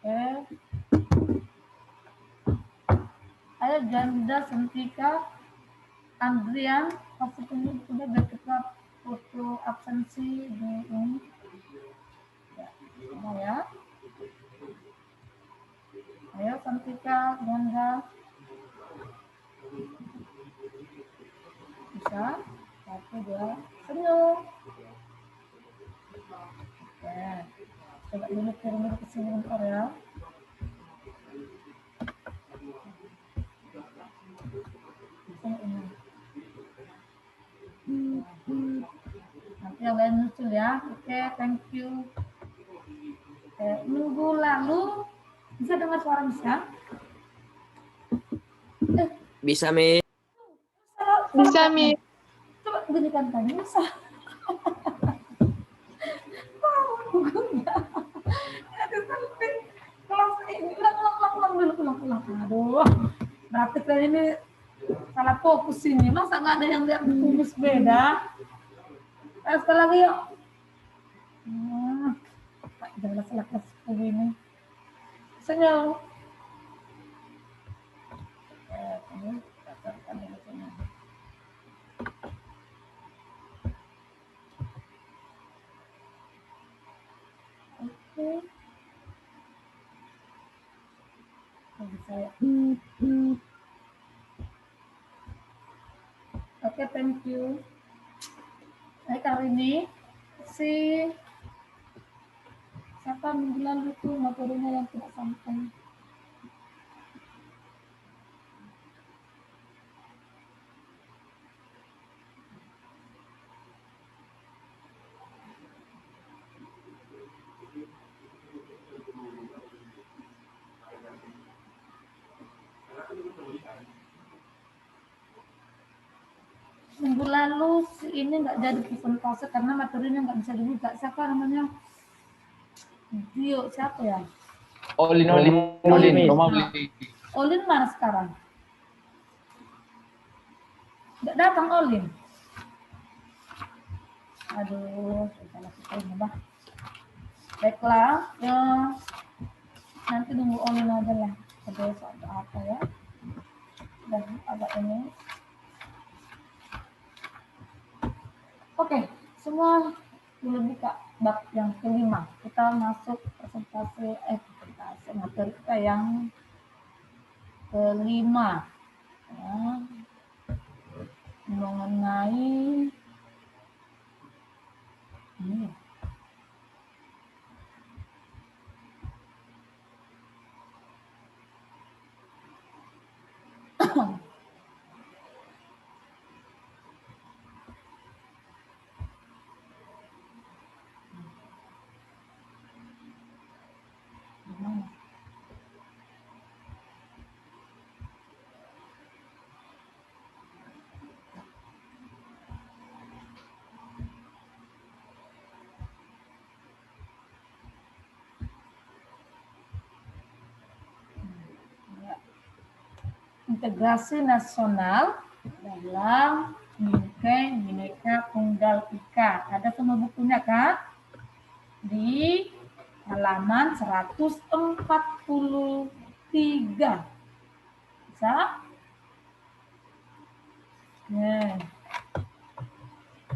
Oke. Ayo Janda, Sentika, Andrian, masuk ini sudah biar kita foto absensi di ini. Ya. Ayo Sentika, Janda. Bisa? 1, 2, senyum. Oke. Coba dulu kirim ke sini bentar ya. Nanti yang lain muncul ya. Oke, thank you. Oke, minggu lalu bisa dengar suara Miska? Bisa, Mi. Bisa, Mi. Coba berikan tanya bisa. Kelas ini ulang. Aduh, berarti kali ini salah fokus ini. Masa nggak ada yang lihat tulis beda? Sekali lagi yuk. Jelas kelas begini. Senyum. Oke. Oke, thank you. Baik, hari ini siapa minggu lalu itu materinya yang tidak sampai. Minggu lalu ini nggak jadi presentasi karena materinya nggak bisa dibuka. Siapa namanya? Dio, siapa ya? Olin. Olin mana sekarang? Nggak datang Olin. Aduh, salah sekali bah. Baiklah, ya nanti nunggu Olin aja lah. Ada apa ya? Dan agak ini. Oke, semua boleh buka bab yang kelima. Kita masuk presentasi materi kita yang kelima. Ya. Mengenai ini. Integrasi nasional dalam Bhinneka Tunggal Ika. Ada semua bukunya kan? Di halaman 143. Bisa?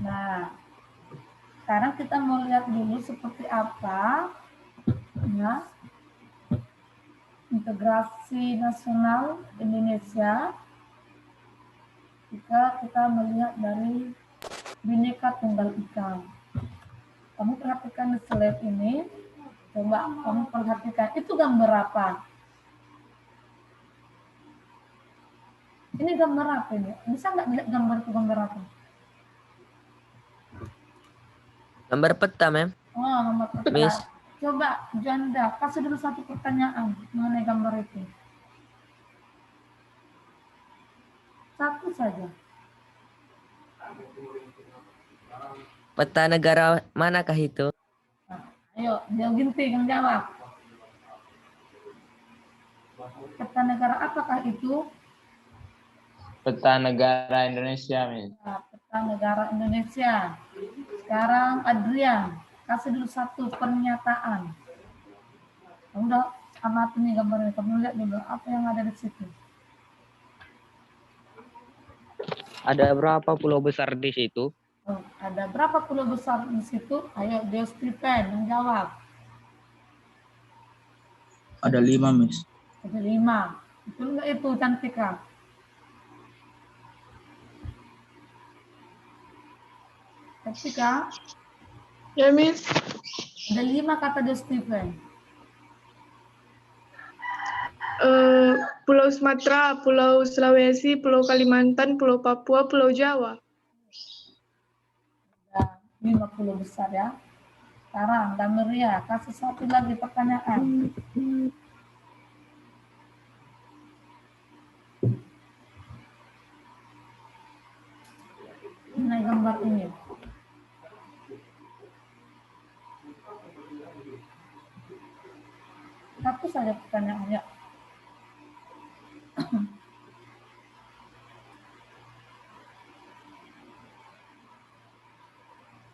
Nah, sekarang kita mau lihat dulu seperti apa ya integrasi nasional Indonesia jika kita melihat dari Bhinneka Tunggal Ika. Kamu perhatikan di slide ini, coba kamu perhatikan itu gambar apa? Ini gambar apa ini? Bisa nggak lihat gambar itu gambar apa? Gambar peta, Mem. Oh, gambar peta. Miss. Coba Janda, kasih dulu satu pertanyaan mengenai gambar itu. Satu saja. Peta negara manakah itu? Nah, ayo, Dia Ginting yang jawab. Peta negara apakah itu? Peta negara Indonesia, Miss. Nah, peta negara Indonesia. Sekarang Adrian, kasih dulu satu pernyataan. Kamu udah amati nih gambarnya. Kamu lihat dulu apa yang ada di situ. Ada berapa pulau besar di situ? Oh, ada berapa pulau besar di situ? Ayo, Joe Stephen yang jawab. Ada 5, Miss. Ada 5. Betul nggak itu, Cantika? Cantika, Ya, Miss. ada 5 kata Joe Stephen. Pulau Sumatera, Pulau Sulawesi, Pulau Kalimantan, Pulau Papua, Pulau Jawa. Ada 5 pulau besar ya. Sekarang, Dameria, kasih satu lagi pertanyaan. Ini gambar ini. Satu saja pertanyaannya.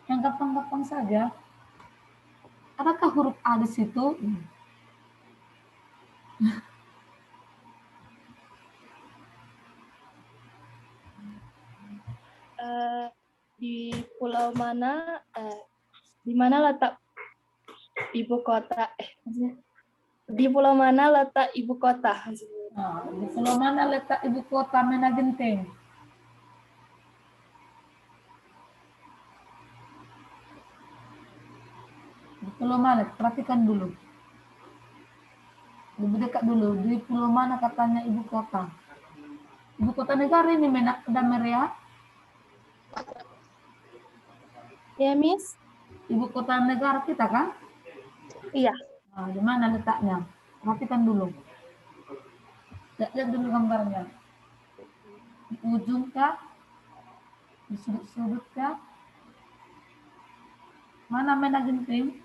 Yang gampang-gampang saja. Adakah huruf A di situ? Di pulau mana, di mana letak ibu kota? Maksudnya, di pulau mana letak ibu kota? Nah, di pulau mana letak ibu kota Mena Genting? Di pulau mana? Perhatikan dulu. Lebih dekat dulu. Di pulau mana katanya ibu kota? Ibu kota negara ini Dameria. Ya, Miss? Ibu kota negara kita kan? Iya. Nah, di mana letaknya? Perhatikan dulu. Lihat dulu gambarnya. Di ujung kah? Di sudut-sudut kah? Mana Mena Genting?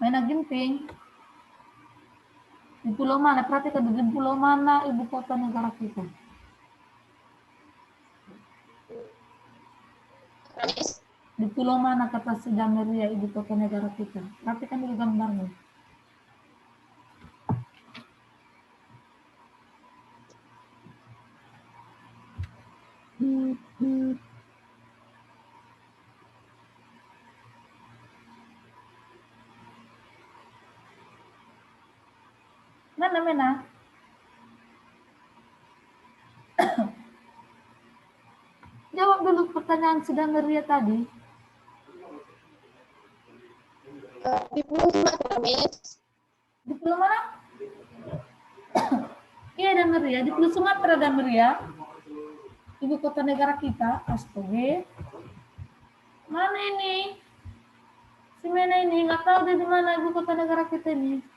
Mena Genting. Di pulau mana? Perhatikan di pulau mana ibu kota negara kita? Di pulau mana kata si Dameria ibu kota negara kita? Perhatikan dulu gambarnya. Mana? Jawab dulu pertanyaan si Dameria tadi. Di Pulau Sumatera, Miss. Di pulau mana? Iya Dameria, di Pulau Sumatera Dameria. Ibu kota negara kita, astaga. Mana ini? Si Mena ini nggak tahu dia di mana ibu kota negara kita ini.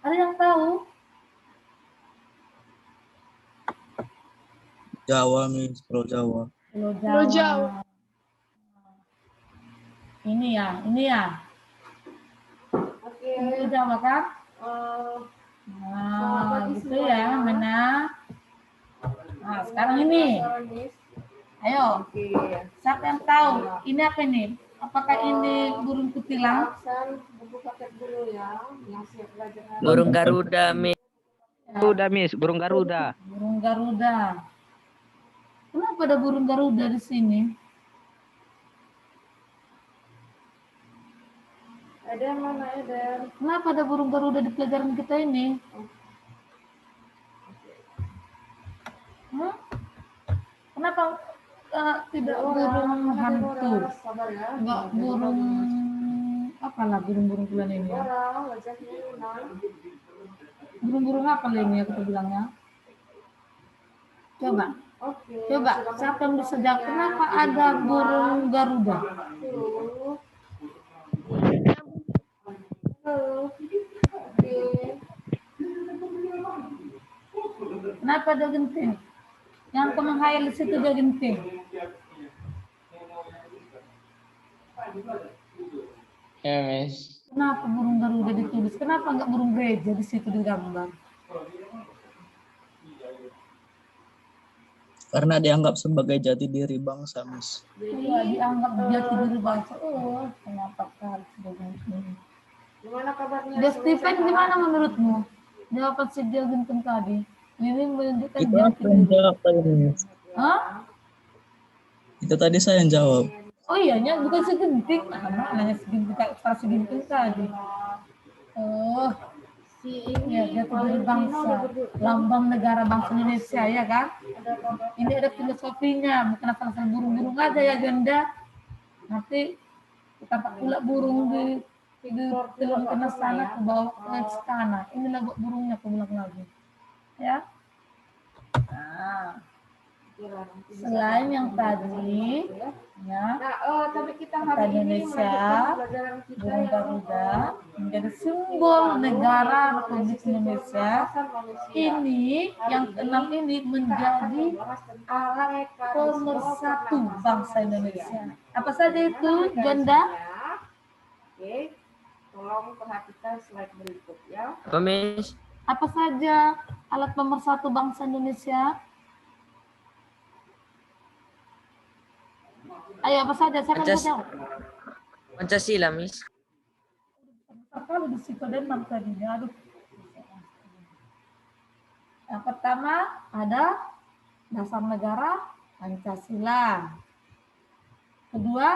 Ada yang tahu? Jawa, Miss. Pulau Jawa. Pulau Pulau Jawa. Ini ya. Oke. Pulau Jawa kan? Nah, gitu ya, Mena. Nah, sekarang ini. Ayo. Siapa yang tahu? Ini apa ini? Apakah ini burung kutilang? Burung Garuda, Miss. Garuda, Miss. Burung Garuda. Burung Garuda. Kenapa ada burung Garuda di sini? Kenapa ada burung Garuda di pelajaran kita ini? Kenapa tidak burung hantu? Enggak burung apalah burung-burung bulan ini ya? Burung-burung apa ini ya kita bilangnya? Coba, siapa yang bisa jawab? Kenapa ada burung Garuda? Kenapa ada genting? Yang kau menghayal di situ dia genting. Ya, Miss. Kenapa burung Garuda ditulis? Kenapa enggak burung gereja di situ digambar? Karena dianggap sebagai jati diri bangsa, Miss. Iya, dianggap jati diri bangsa. Oh, kenapa kali sebagai ini? Gimana kabarnya? Dia Stephen, gimana menurutmu? Jawaban si dia Ginting tadi. Ini menunjukkan Itu jati aku yang diri. jawab tadi, Miss. Hah? Itu tadi saya yang jawab. Oh iya, bukan si Ginting. Nanya si Ginting, para si Ginting tadi. Oh, Si ya, ini jati diri bangsa. Lambang negara bangsa Indonesia, ya kan? Ini ada filosofinya, bukan asal-asal burung-burung aja ya, Ganda. Nanti kita tak pula burung di telung kena sana ke bawah ke istana. Inilah buat burungnya, aku bilang lagi. Ya. Nah, selain yang tadi, ya, tapi kita kata hari ini Indonesia, melanjutkan pelajaran kita burung yang Garuda menjadi simbol negara Republik Indonesia. Ini yang keenam ini menjadi alat pemersatu bangsa Indonesia. Apa saja itu, Jonda? Oke, tolong perhatikan slide berikut ya. Apa, Miss? Apa saja alat pemersatu bangsa Indonesia? Ayo, apa saja? Saya akan jawab. Pancasila, Miss. Kalau di psikodenmark tadinya, aduh. Yang pertama ada dasar negara Pancasila. Kedua,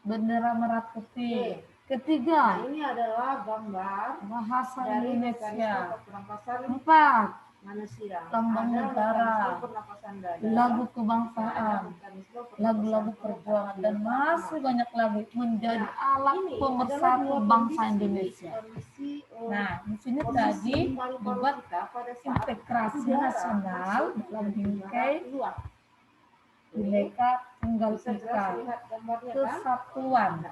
bendera merah putih. Ketiga, Ini adalah gambar bahasa dari Indonesia. mekanisme pernapasan Empat, manusia. lambang Ada negara, mekanisme pernapasan dada, lagu ada kebangsaan, mekanisme pernapasan lagu-lagu perjuangan, dan masih banyak lagi menjadi alat pemersatu bangsa Indonesia. Nah, di sini tadi dibuat integrasi nasional dalam bingkai Bhinneka Tunggal Ika, kesatuan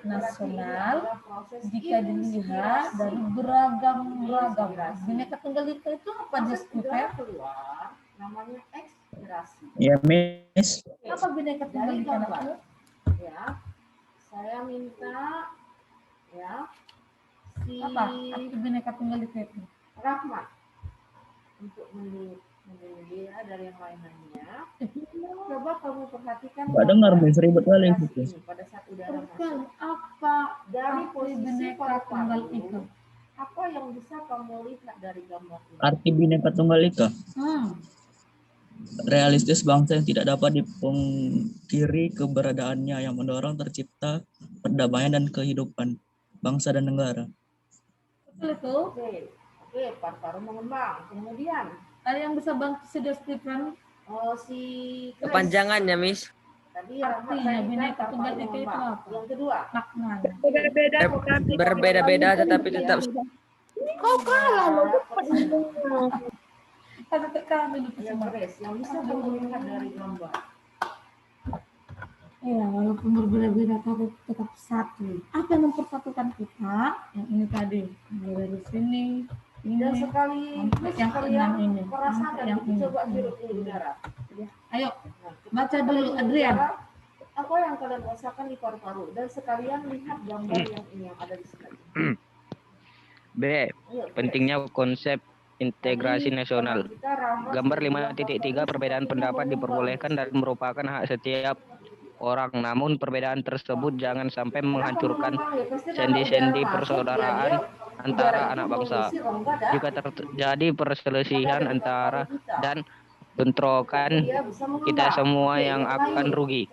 nasional jika dilihat dari beragam-ragam. Bhinneka Tunggal Ika itu apa dia Stephen? namanya ekspirasi. Ya, Miss. Apa Bhinneka Tunggal Ika itu? Ya, saya minta ya si Apa Bhinneka Tunggal Ika itu? Rahmat untuk menunjuk ya dari yang lainnya. Coba kamu perhatikan. Nggak dengar, Miss. Ribet kali itu. Pada saat udara Bukan, masuk. apa Dari arti posisi Bhinneka Tunggal paru-paru, Ika? apa yang bisa kamu lihat dari gambar ini? Arti Bhinneka Tunggal Ika. Realistis bangsa yang tidak dapat dipungkiri keberadaannya yang mendorong tercipta perdamaian dan kehidupan bangsa dan negara. Betul itu. Oke, paru-paru mengembang. Kemudian Ada yang bisa bantu sudah Stephen? si Kepanjangannya, Miss. tadi Artinya Bhinneka Tunggal Ika itu apa? Yang kedua, Maknanya. Beda-beda tetapi Berbeda-beda tetapi tetap kau kalah loh. Tapi tekan dulu yang semua. Grace, yang bisa kamu lihat dari gambar. Iya, walaupun berbeda-beda tapi tetap satu. Apa yang mempersatukan kita? Yang ini tadi, mulai dari sini, ini, Dan sekali sampai yang keenam ini, merasakan sampai yang ini. coba hirup dulu udara. Ayo, Nah, baca dulu Adrian. apa yang kalian rasakan di paru-paru dan sekalian lihat gambar yang ini yang ada di sini. B. Ayo, Pentingnya konsep integrasi nasional. kita Rahmat Gambar bilang 5.3 perbedaan pendapat diperbolehkan dan merupakan hak setiap orang. Namun perbedaan tersebut jangan sampai menghancurkan sendi-sendi persaudaraan antara anak bangsa. Jika terjadi perselisihan antara dan bentrokan, kita semua yang akan rugi.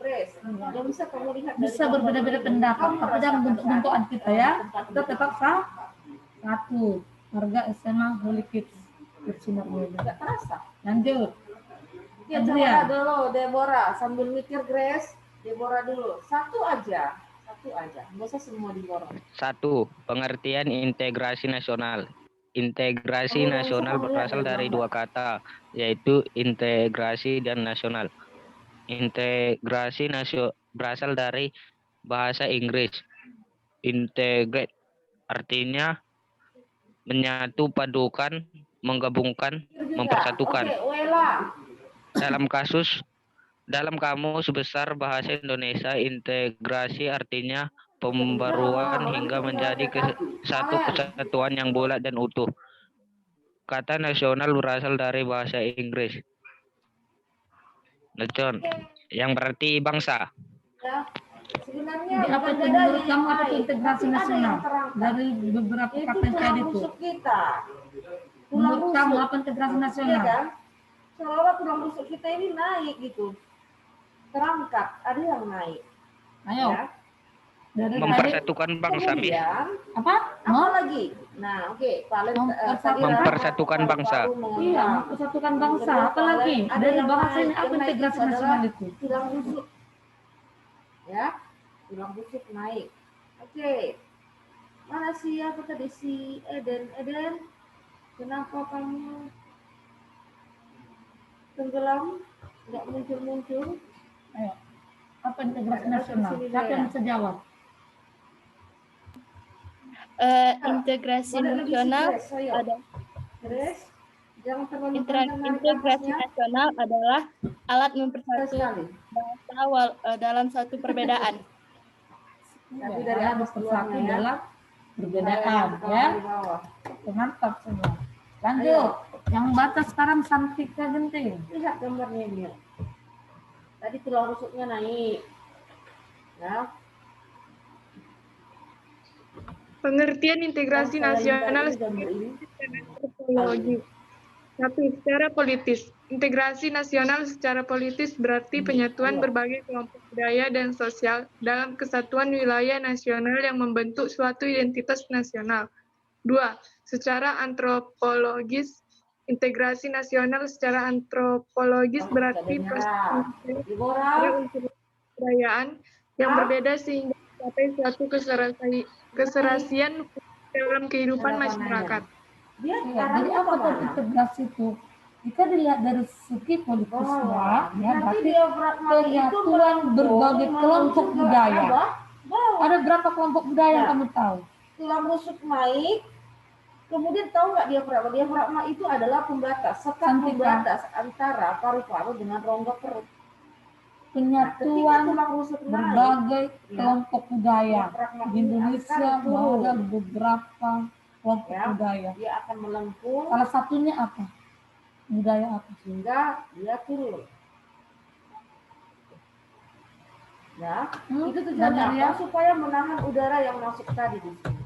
Bisa berbeda-beda pendapat, tapi jangan bentuk-bentukan kita ya. Kita tetap satu. Warga SMA Holy Kids. Bersinar muda. Nggak terasa. Lanjut. Ya, Adrian. coba dulu Deborah sambil mikir Grace. Deborah dulu. Satu aja. Nggak usah semua diborong. 1. Pengertian integrasi nasional. Integrasi nasional berasal dari dua kata, yaitu integrasi dan nasional. Integrasi berasal dari bahasa Inggris. Integrate artinya menyatu padukan, menggabungkan, mempersatukan. Oke, Wela. Dalam kamus besar bahasa Indonesia, integrasi artinya pembaruan hingga menjadi satu kesatuan yang bulat dan utuh. Kata nasional berasal dari bahasa Inggris. Lecon, yang berarti bangsa. Ya. Sebenarnya Jadi apa bukan itu beda menurut yang kamu apa itu naik, integrasi tapi ada nasional yang terangkat. dari beberapa Itu kata yang tadi tulang itu? rusuk kita. Tulang Menurut kamu rusuk. apa integrasi Iya nasional? kan? Seolah tulang rusuk kita ini naik gitu. Terangkat, ada yang naik. Ayo, Ya. dari tadi Mempersatukan bangsa, Miss. Kemudian, apa? apa lagi? Nah, oke, Valen Mempersatukan bangsa. Iya, mempersatukan bangsa. Apa lagi? Dari bahasa ini apa integrasi nasional itu? Tulang rusuk. Ya, tulang rusuk naik. Oke. Mana sih apa tadi si Eden? Kenapa kamu tenggelam? Nggak muncul-muncul? Ayo, apa integrasi nasional? Siapa yang bisa jawab? Integrasi Boleh lebih nasional Grace, ayo. ada Grace, jangan terlalu panjang narik integrasi nafasnya. nasional adalah alat Sekali mempersatu sekali. bangsa dalam satu perbedaan. Tapi dari Karena atas bersatu duluan ya. dalam perbedaan, Kalau ya. di bawah. Mantap semua. Lanjut. Yang baca sekarang Santika Genting. Lihat gambarnya ini. Tadi tulang rusuknya naik. Ya. Pengertian integrasi Yang saya nasional lihat ini gambar ini. antropologi. 1. Secara politis. Integrasi nasional secara politis berarti penyatuan berbagai kelompok budaya dan sosial dalam kesatuan wilayah nasional yang membentuk suatu identitas nasional. 2. Secara antropologis. Integrasi nasional secara antropologis berarti proses Dibora. unsur kebudayaan yang berbeda sehingga mencapai suatu keserasian dalam kehidupan masyarakat. Dia Iya, jadi apa tuh integrasi itu? Jika dilihat dari segi politisnya, ya berarti penyatuan berbagai kelompok budaya. Ada berapa kelompok budaya yang kamu tahu? Tulang rusuk naik. Kemudian tahu nggak diafragma? Diafragma itu adalah pembatas, sekat pembatas antara paru-paru dengan rongga perut. Penyatuan Tulang rusuk naik, berbagai kelompok budaya. diafragma Di ini Indonesia akan turun. ada beberapa kelompok Ya. budaya. Dia akan melengkung Salah satunya apa? Budaya apa? hingga dia turun. Ya, itu tujuannya benar ya? apa? Supaya menahan udara yang masuk tadi di sini.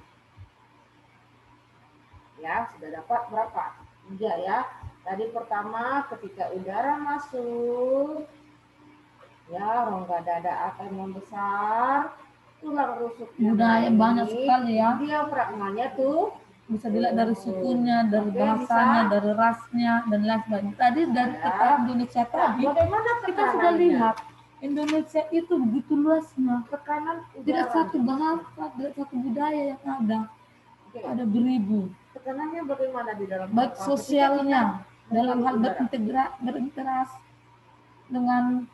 Ya, sudah dapat berapa? 3 ya. Tadi pertama ketika udara masuk, ya rongga dada akan membesar, tulang rusuknya Budaya naik, banyak sekali ya. diafragmanya tuh Bisa dilihat dari sukunya, dari Oke, bahasanya, bisa. dari rasnya, dan lain sebagainya. Tadi dari Ya. kata Indonesia tadi, bagaimana kita sudah tekanannya? lihat Indonesia itu begitu luasnya. Tekanan Tidak udara. satu bahasa, tidak satu budaya yang ada. Oke. Ada beribu. Tekanannya bagaimana di dalam Baik apa? sosialnya, dalam hal udara. berinteraksi dengan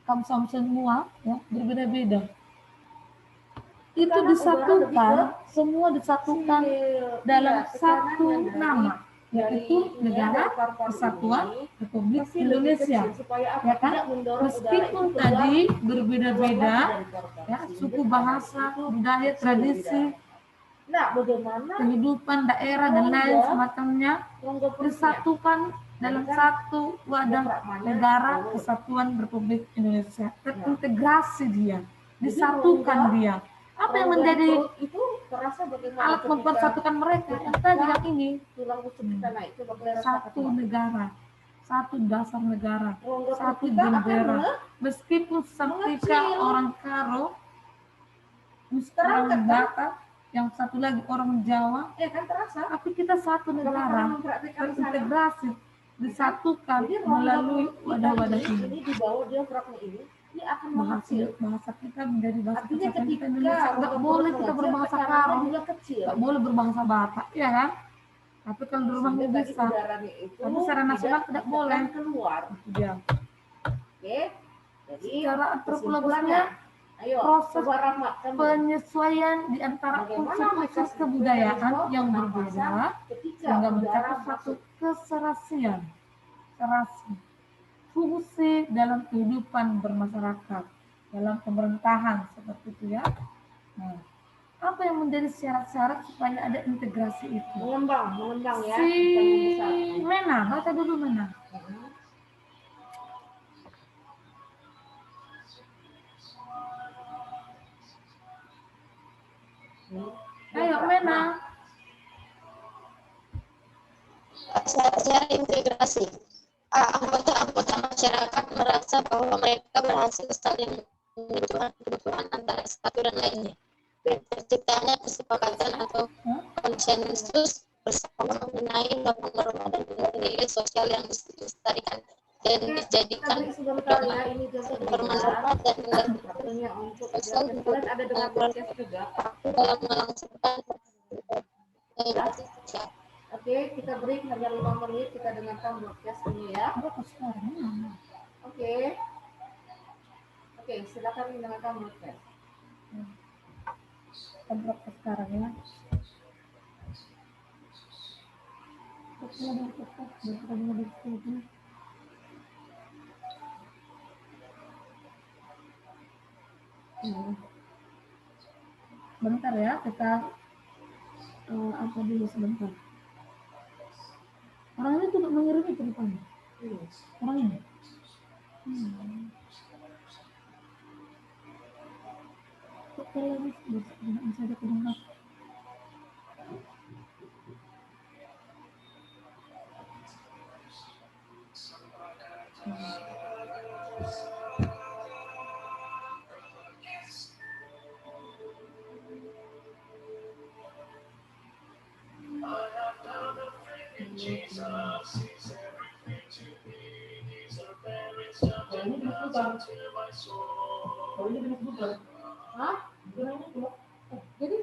kaum semua, ya, berbeda-beda. Itu Tekanan disatukan, udara semua disatukan dalam satu nama, yaitu Negara Kesatuan Republik Indonesia. Ya kan? Meskipun tadi berbeda-beda, ya, suku, bahasa, budaya, tradisi, Nah, bagaimana kehidupan daerah dan lain semacamnya rongga perutnya? disatukan dalam satu wadah Negara Kesatuan Republik Indonesia. Terintegrasi dia, disatukan dia. Apa yang Rongga menjadi perut itu terasa bagaimana alat ketika mempersatukan mereka? Yang tadi yang ini, tulang rusuk kita naik? Coba kalian rasakan. satu negara, satu dasar negara, Rongga perut satu kita akan bendera. Meskipun seketika mengecil. orang Karo, Terangkat, orang Batak, yang satu lagi orang Jawa, kan terasa. tapi kita satu negara, Memperhatikan sana. terintegrasi, disatukan Jadi rongga melalui perut kita wadah-wadah ini. ini di bawah diafragma ini, dia akan Bahasa mengecil. bahasa kita menjadi bahasa Artinya kesatuan ketika kita Indonesia. Nggak boleh kita berbahasa Karo, juga kecil. nggak boleh berbahasa Batak, ya kan? Tapi kalau di rumahnya Sehingga tadi bisa. udaranya itu Tapi secara nasional tidak boleh. keluar. Itu dia. Oke. Jadi Secara antropologisnya, kesimpulannya, ayo proses coba Rahmat kamu. penyesuaian di antara Bagaimana unsur-unsur mekanisme kebudayaan mekanisme yang pernapasan berbeda ketika sehingga udara mencapai masuk. satu keserasian, serasi, fungsi dalam kehidupan bermasyarakat, dalam pemerintahan seperti itu ya. Nah, Apa yang menjadi syarat-syarat supaya ada integrasi itu? Mengembang ya. Si Bukan membesar. Mena, baca dulu Mena. Ayo Mena. Syarat-syarat integrasi. Anggota-anggota masyarakat merasa bahwa mereka berhasil saling membutuhkan kebutuhan antara satu dan lainnya. Dan terciptanya kesepakatan atau konsensus bersama mengenai norma-norma dan nilai sosial yang dilestarikan dan dijadikan Sebentar ya, ini juga norma-norma dan nilai waktunya untuk sosial kalian ada dengan podcast juga. dalam melangsungkan Oke, kita break hanya 5 menit, kita dengarkan broadcast ini ya. Oke. Oke, silakan mendengarkan broadcast. Broadcast sekarang ya. Bentar ya, kita apa dulu sebentar. Orangnya tidak mengirim itu depan. Orangnya. Kok lagi bisa ada kedengar? Hah? Jadi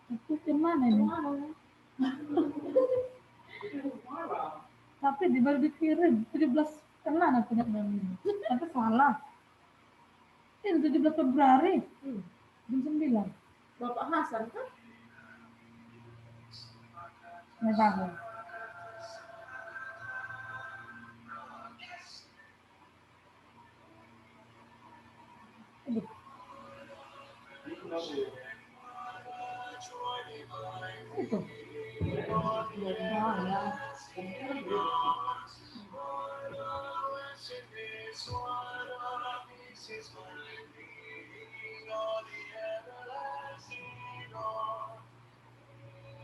Itu gimana ini? Tapi baru dikirim 17 kena punya ini. Tapi salah. Ini 17 Februari. Jam 9. Bapak Hasan kan? Nggak tahu. Itu.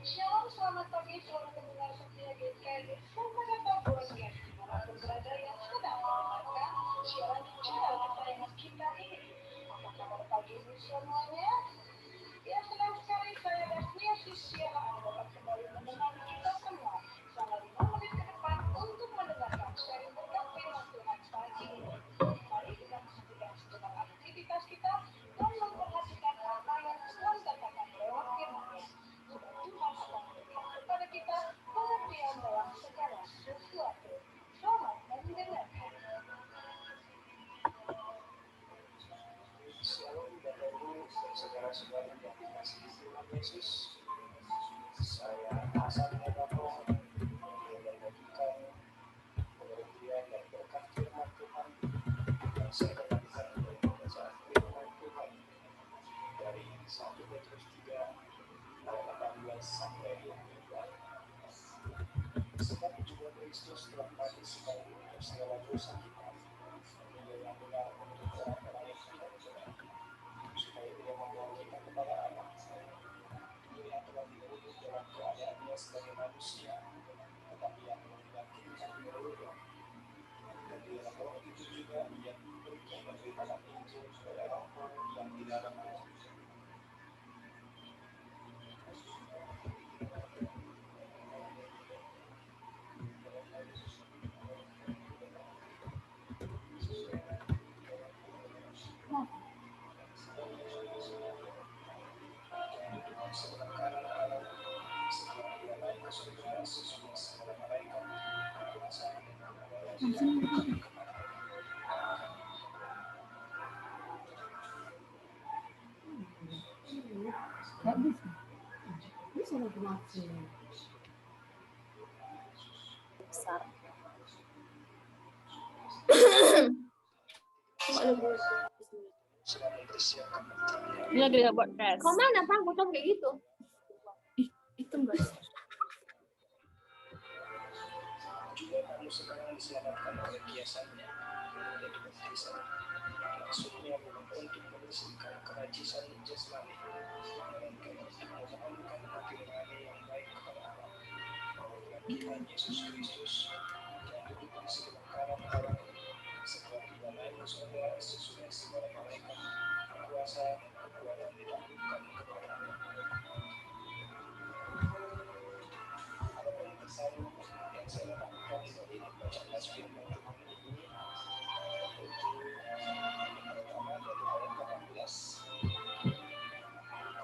Shalom, selamat pagi seluruh pendengar setia GKI. Semoga podcast dimanapun berada yang sedang mendengarkan siaran channel kesayangan kita ini. Apa kabar pagi ini semuanya? Ya, senang sekali saya dan Sia dapat kembali mendengar kita semua selama 5 menit ke depan untuk mendengarkan sharing berkat firman Tuhan pagi ini. Mari kita menghentikan sejenak aktivitas kita dan memperhatikan apa yang Tuhan katakan lewat firman-Nya. Tuhan akan memberikan kepada kita pengertian dalam segala sesuatu. Selamat mendengarkan. Shalom Bapak Ibu dan saudara-saudara yang dikasihi Tuhan Yesus. Saya Hasan Hedamo yang membagikan pengertian dan berkat firman Tuhan yang saya bagikan dari pembacaan firman Tuhan dari 1 Petrus 3 ayat 18 sampai 22. Sebab juga Kristus telah mati sekali untuk segala dosa kita, Dia yang benar untuk orang-orang yang tidak benar, supaya Dia membawa kita kepada Allah. Dia yang telah diutus dalam keadaannya sebagai manusia, tetapi yang membangkitkan kemuliaan. Dan Dia Roh itu juga yang memberikan Injil kepada orang-orang yang di dalam Roh. Nggak bisa. bisa mati. Besar. sedang mempersiapkan pertandingan. Ini lagi buat tes. Kok mana Pak bocor kayak gitu? Itu enggak. Juga kamu sekarang diselamatkan oleh kiasannya, yaitu baptisan. Maksudnya bukan untuk membersihkan kenajisan jasmani, melainkan untuk memohonkan hati nurani yang baik kepada Allah. Tuhan Yesus Kristus yang duduk di sebelah kanan Allah setelah Dia naik ke surga sesudah segala malaikat, kuasa dan kekuatan ditaklukkan kepada-Nya. Ada banyak pesan yang saya lakukan dari bacaan firman Tuhan ini, yaitu yang pertama dari ayat 18.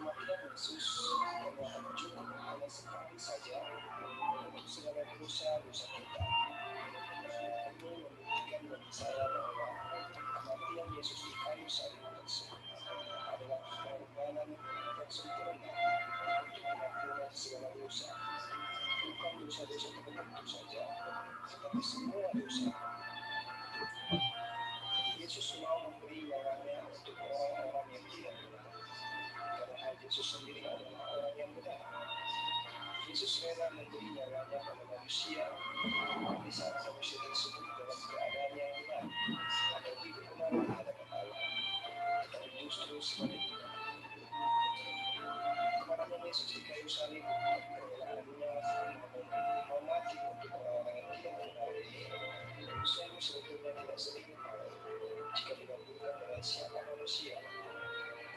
Kematian Yesus ternyata cukup hanya sekali saja untuk segala dosa-dosa kita. Ini membuktikan bagi saya bahwa kematian Yesus di kayu salib tersebut adalah pengorbanan dan sempurna untuk mengampuni segala dosa. Bukan dosa-dosa tertentu saja, tetapi semua dosa. Yesus mau memberi nyawanya untuk orang-orang yang tidak benar. Padahal Yesus sendiri adalah orang yang benar. Yesus rela memberi nyawanya pada manusia di saat manusia tersebut dalam keadaan yang benar atau tidak benar di hadapan Allah, tetapi justru sebaliknya. Kematian Yesus di kayu salib, kerelaannya mau mati untuk orang-orang yang tidak benar ini, sungguh sebetulnya tidak sedikit jika dibandingkan dengan siapa manusia.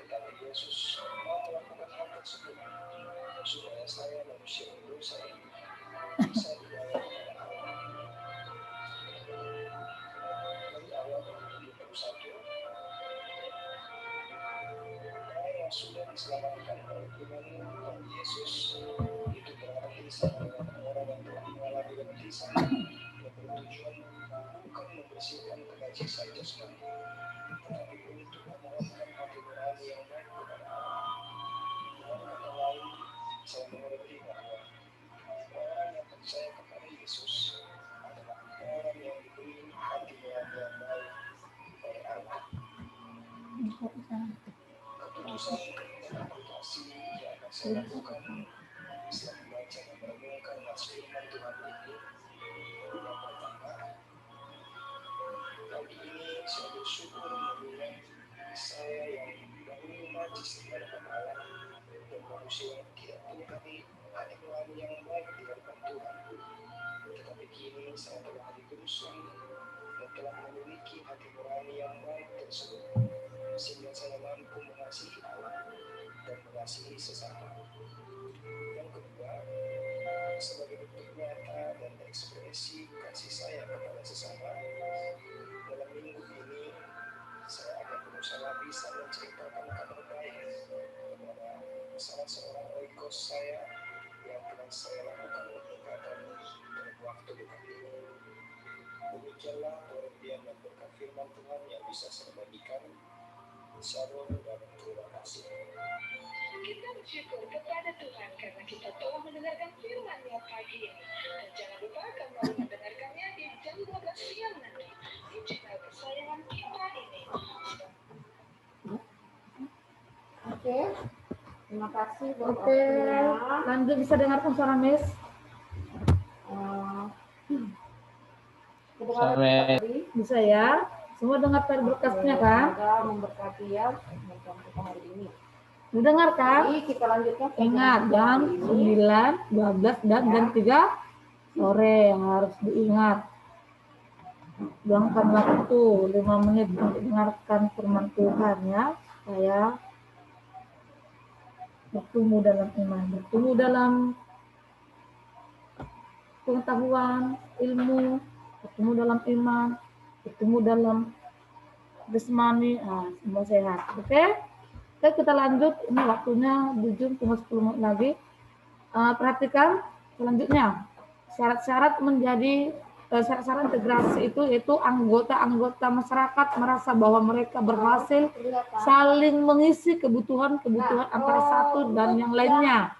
Tetapi Yesus mau melakukan hal tersebut supaya saya manusia berdosa ini bisa dibawa kepada Allah. Dari ayat 21, orang yang sudah diselamatkan oleh Tuhan Yesus, itu berarti sama dengan orang yang telah mengalami baptisan yang bertujuan bukan membersihkan kenajisan jasmani, tetapi untuk memohonkan hati nurani yang baik kepada Allah. Dengan kata lain, saya mengerti bahwa orang yang percaya kepada Yesus adalah orang yang diberi hati nurani yang baik oleh Allah. Keputusan dan aplikasi yang akan saya lakukan setelah membaca dan merenungkan firman Tuhan ini. Yang pertama, kali ini saya bersyukur mengingat saya yang dahulu najis di hadapan Allah dan manusia yang tidak punya hati nurani yang baik di hadapan Tuhan. Tetapi kini saya telah dikuduskan dan telah memiliki hati nurani yang baik tersebut, sehingga saya mampu mengasihi Allah dan mengasihi sesama. Yang kedua, sebagai bentuk nyata dan ekspresi kasih saya kepada sesama, dalam minggu ini saya akan berusaha bisa menceritakan kabar baik kepada salah seorang oikos saya yang telah saya lakukan pendekatan dalam waktu dekat ini. Demikianlah pengertian dan berkat firman Tuhan yang bisa saya bagikan. Shalom dan terima kasih. Kita bersyukur kepada Tuhan karena kita telah mendengarkan firman-Nya pagi ini. Dan jangan lupa kembali mendengarkannya di jam 12 siang nanti di channel kesayangan kita ini. Oke. Terima kasih buat Oke, lanjut bisa dengarkan suara Miss. Kedengaran Sampai- tadi. Bisa ya? Semua dengar tadi berkasnya kan? Semoga memberkati ya program kita hari ini. Didengar kan? Jadi kita lanjutkan. Ingat jam 9, 12, dan jam 3 sore yang harus diingat. Luangkan waktu 5 menit untuk dengarkan firman Tuhan ya. Saya bertumbuh dalam iman, bertumbuh dalam pengetahuan, ilmu, bertumbuh dalam iman, bertumbuh dalam jasmani, semua sehat. Oke? Oke, kita lanjut. Ini waktunya di Zoom tinggal 10 menit lagi. Perhatikan selanjutnya. Syarat-syarat menjadi syarat-syarat integrasi itu yaitu anggota-anggota masyarakat merasa bahwa mereka berhasil saling mengisi kebutuhan-kebutuhan antara satu dan yang lainnya.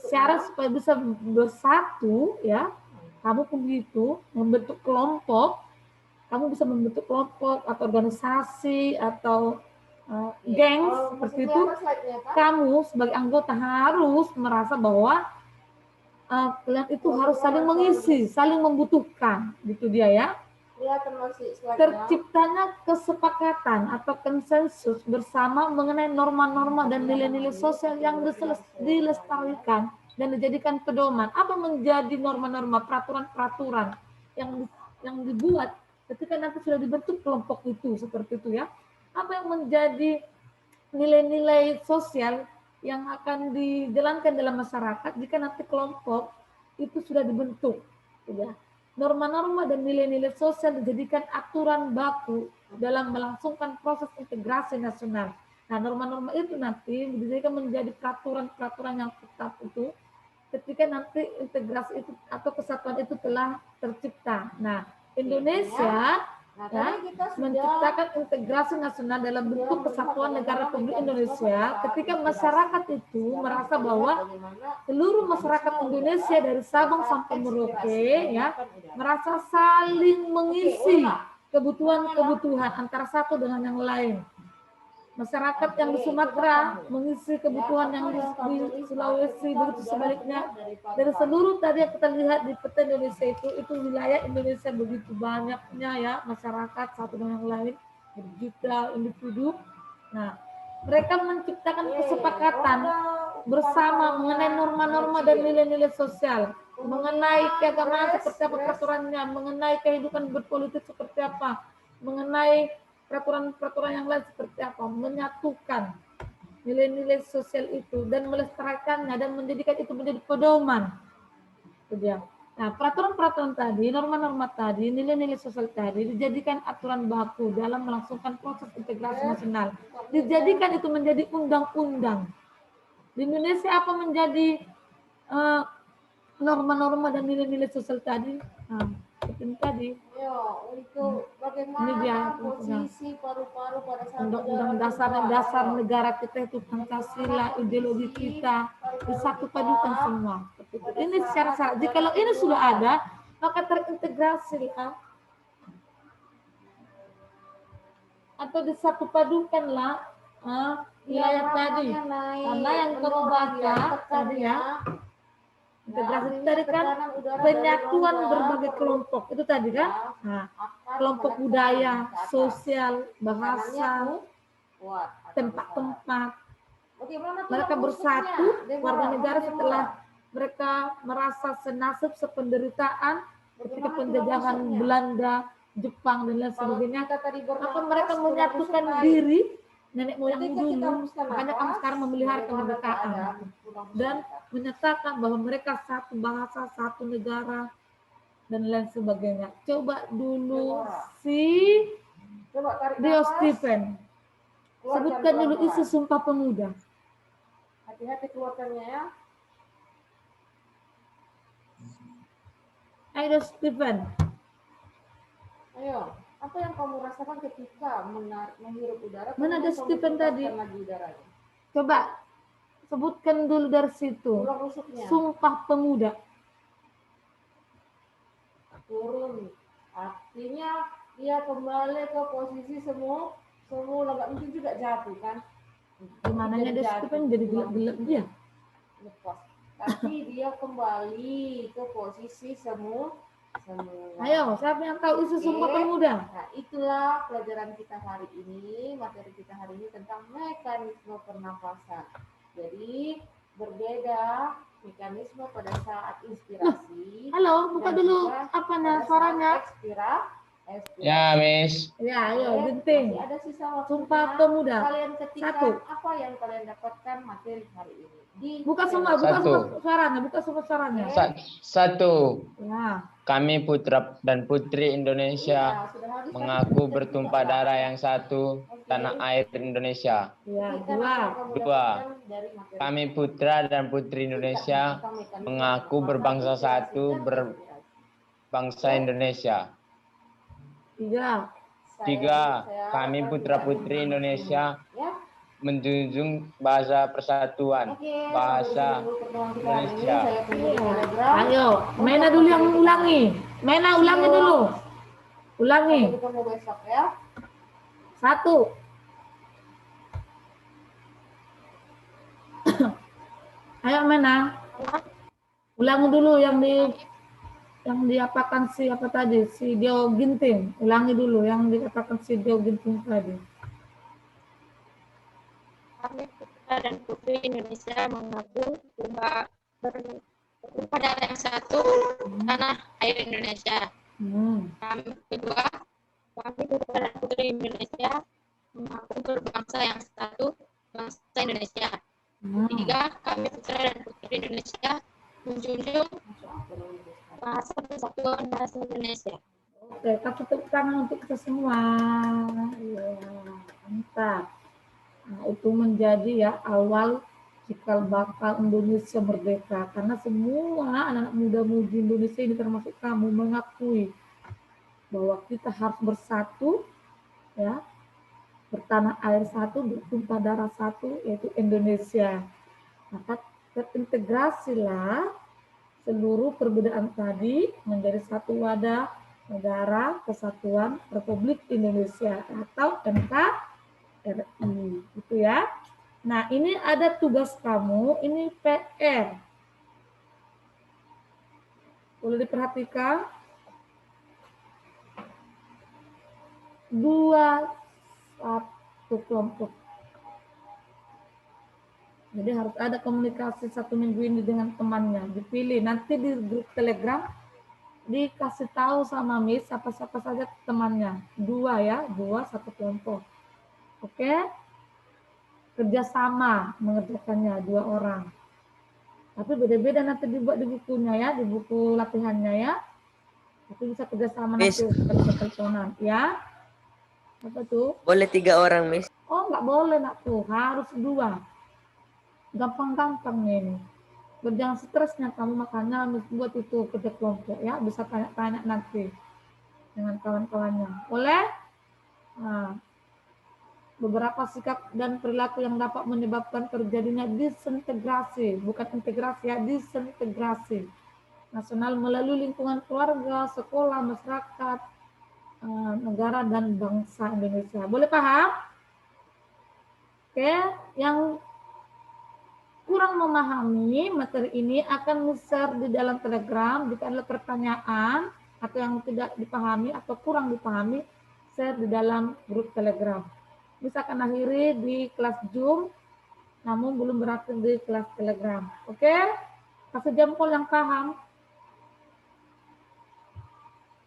Syarat supaya bisa bersatu ya, kamu pun begitu membentuk kelompok, kamu bisa membentuk kelompok atau organisasi atau geng Oh, seperti masih itu, kelihatan slide-nya, kan? kamu sebagai anggota harus merasa bahwa kalian itu harus saling mengisi, saling membutuhkan, gitu dia ya. Kelihatan masih slide-nya. Terciptanya kesepakatan atau konsensus bersama mengenai norma-norma dan nilai-nilai sosial yang dilestarikan dan dijadikan pedoman. Apa menjadi norma-norma, peraturan-peraturan yang dibuat ketika nanti sudah dibentuk kelompok itu, seperti itu ya. Apa yang menjadi nilai-nilai sosial yang akan dijalankan dalam masyarakat jika nanti kelompok itu sudah dibentuk, ya. Norma-norma dan nilai-nilai sosial dijadikan aturan baku dalam melangsungkan proses integrasi nasional. Nah, norma-norma itu nanti dijadikan menjadi peraturan-peraturan yang tetap itu ketika nanti integrasi itu atau kesatuan itu telah tercipta. Nah, Indonesia menciptakan integrasi nasional dalam bentuk kesatuan negara Republik Indonesia ketika masyarakat itu merasa bahwa seluruh masyarakat Indonesia dari Sabang sampai Merauke ya merasa saling mengisi kebutuhan-kebutuhan antara satu dengan yang lain. Masyarakat yang di Sumatera mengisi kebutuhan yang di Sulawesi, begitu sebaliknya. Dari seluruh tadi yang kita lihat di peta Indonesia itu wilayah Indonesia begitu banyaknya ya masyarakat satu dengan yang lain, berjuta individu. Nah, mereka menciptakan kesepakatan bersama mengenai norma-norma dan nilai-nilai sosial, mengenai keagamaan seperti apa peraturannya, mengenai kehidupan berpolitik seperti apa, mengenai peraturan-peraturan yang lain seperti apa, menyatukan nilai-nilai sosial itu dan melestarikannya dan menjadikan itu menjadi pedoman. Itu dia. Nah, peraturan-peraturan tadi, norma-norma tadi, nilai-nilai sosial tadi dijadikan aturan baku dalam melangsungkan proses integrasi nasional. Dijadikan itu menjadi undang-undang. Di Indonesia apa menjadi norma-norma dan nilai-nilai sosial tadi? Nah, seperti tadi. Untuk bagaimana posisi paru-paru pada saat undang-undang dasar negara kita itu Pancasila, ideologi kita disatu padukan semua. Ini secara syarat. Jika kalau ini sudah ada, maka terintegrasi atau disatu padukanlah wilayah tadi. Karena yang kamu baca tadi ya. Integrasi tadi kan penyatuan berbagai kelompok itu tadi kan, nah, kelompok budaya, sosial, bahasa, tempat-tempat. Mereka bersatu warga negara setelah mereka merasa senasib sependeritaan ketika penjajahan Belanda, Jepang dan lain sebagainya. Maka mereka menyatukan diri nenek moyang dulu, makanya kami sekarang memelihara kemerdekaan dan menyatakan bahwa mereka satu bahasa, satu negara dan lain sebagainya. Coba dulu Dio Stephen sebutkan dulu isi Sumpah Pemuda. Hati-hati keluarkannya ya. Ayo Stephen. Ayo. Apa yang kamu rasakan ketika menghirup udara? Mana ada Stephen tadi? Coba sebutkan dulu dari situ. Sumpah Pemuda. Turun. Artinya dia kembali ke posisi semula nggak mungkin juga jatuh kan? Gimana ada Stephen jadi gelap-gelap dia? Lepas. Tapi dia kembali ke posisi semula. Ayo, siapa yang tahu isu Sumpah Pemuda? Nah, itulah pelajaran kita hari ini, materi kita hari ini tentang mekanisme pernapasan. Jadi, berbeda mekanisme pada saat inspirasi. Halo, buka dulu suaranya. Ya, Miss. Ya, ayo, genting. Ada sisa waktunya. Sumpah Pemuda. Kalian ketikkan apa yang kalian dapatkan materi hari ini. Buka semua suaranya. Satu. Ya. Kami putra dan putri Indonesia mengaku bertumpah darah yang satu, tanah air Indonesia. Ya, dua. Kami putra dan putri Indonesia mengaku berbangsa satu, berbangsa Indonesia. Tiga. Kami putra putri Indonesia menjunjung bahasa persatuan, bahasa Indonesia. Ayo, Mena dulu yang ulangi. Mena ulangi dulu. Ulangi. 1. Ayo Mena, ulangi dulu yang diapakan si apa tadi, si Dio Ginting. Ulangi dulu yang dikatakan si Dio Ginting tadi. Kami putra dan putri Indonesia mengaku berupa darah yang satu, tanah air Indonesia. Kami kedua, kami putra dan putri Indonesia mengaku berbangsa yang satu, bangsa Indonesia. Tiga, kami putra dan putri Indonesia menjunjung bahasa persatuan bahasa Indonesia. Oke, kasih tepuk tangan untuk kita semua. Ya, mantap. Nah, itu menjadi ya awal cikal bakal Indonesia merdeka, karena semua anak-anak muda-mudi Indonesia ini termasuk kamu mengakui bahwa kita harus bersatu, ya, bertanah air satu, bertumpah darah satu, yaitu Indonesia. Maka terintegrasilah seluruh perbedaan tadi menjadi satu wadah negara kesatuan Republik Indonesia atau NKRI, gitu ya. Nah, ini ada tugas kamu, ini PR. Boleh diperhatikan. 1 kelompok. Jadi harus ada komunikasi 1 minggu ini dengan temannya. Dipilih, nanti di grup Telegram dikasih tahu sama Miss siapa-siapa saja temannya. 2 ya, 2 1 kelompok. Oke? Kerjasama mengerjakannya 2 orang. Tapi beda-beda nanti dibuat di bukunya ya, di buku latihannya ya. Tapi bisa kerjasama nanti teleponan ya. Apa tuh? Boleh 3 orang, Miss. Oh, nggak boleh nak tuh, harus 2. Gampang-gampang ini. Jangan stresnya kamu, makanya buat itu kerja kelompok ya, bisa tanya-tanya nanti dengan kawan-kawannya. Boleh? Nah, beberapa sikap dan perilaku yang dapat menyebabkan terjadinya disintegrasi, bukan integrasi ya, disintegrasi nasional melalui lingkungan keluarga, sekolah, masyarakat, negara dan bangsa Indonesia. Boleh paham? Oke, yang kurang memahami materi ini akan share di dalam Telegram. Jika ada pertanyaan atau yang tidak dipahami atau kurang dipahami, share di dalam grup Telegram. Bisa akan akhiri di kelas Zoom, namun belum berakhir di kelas Telegram. Oke? Kasih jempol yang paham.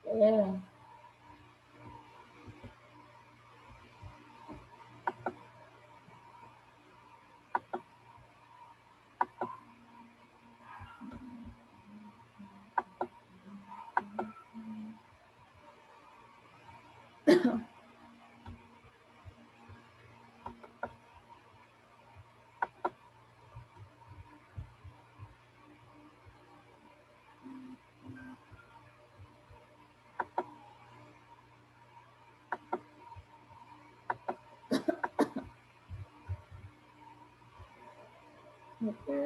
Oke. Oke.